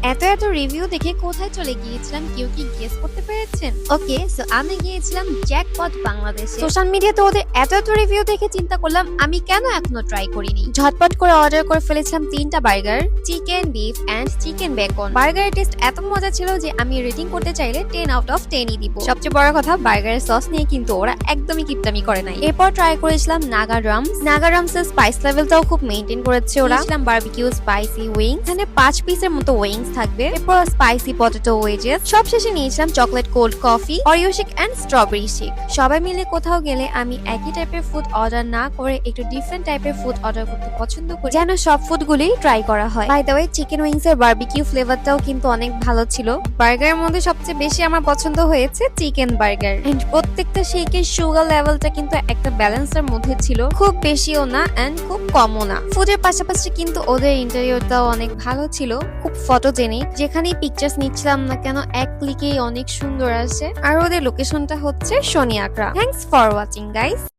এত এত রিভিউ দেখে কোথায় চলে গিয়েছিলাম কেউ কি গেস করতে পেরেছেন? ওকে, সো আমি গিয়েছিলাম জ্যাকপট বাংলাদেশে। সোশ্যাল মিডিয়াতে ওদের এত এত রিভিউ দেখে চিন্তা করলাম আমি কেন এখনো ট্রাই করিনি। ঝটপট করে অর্ডার করে ফেলেছিলাম 3টা burger, chicken, beef and chicken bacon. বার্গারের টেস্ট এত মজা ছিল যে আমি রেটিং করতে চাইলে 10 আউট অফ 10ই দিব। সবচেয়ে বড় কথা, বার্গারের সস নিয়ে কিন্তু ওরা একদমই কিপটামি করে নাই। এরপর ট্রাই করেছিলাম নাগা ড্রামস এর স্পাইস লেভেলটাও খুব মেইনটেইন করেছে ওরা। বারবিকিউ স্পাইসি উইংস, এখানে 5 পিসের মতো উইংস থাকবে। এরপর স্পাইসি পটেটো ওয়েজেস। সব শেষে নিয়েছিলাম chocolate cold coffee, Oreo shake and strawberry shake. সবাই মিলে কোথাও গেলে আমি একই টাইপের ফুড অর্ডার না করে একটু ডিফারেন্ট টাইপের ফুড অর্ডার করতে পছন্দ করি, যেন সব ফুডগুলি ট্রাই করা হয়। By the way, chicken wings এর বারবিকিউ ফ্লেভারটাও কিন্তু অনেক ভালো ছিল। বার্গারের মধ্যে সবচেয়ে বেশি আমার পছন্দ হয়েছে চিকেন বার্গার। এন্ড প্রত্যেকটা শেকের সুগার লেভেলটা কিন্তু একটা ব্যালেন্সের মধ্যে ছিল, খুব বেশিও না এন্ড খুব কমও না। ফুডের পাশাপাশি কিন্তু ওদের ইন্টেরিয়রটাও অনেক ভালো ছিল, খুব ফটোজেনিক। যেখানেই পিকচার্স নিচ্ছিলাম না কেন এক ক্লিকেই অনেক সুন্দর আসে। আর ওদের লোকেশনটা হচ্ছে Shani Agra. Thanks for watching guys.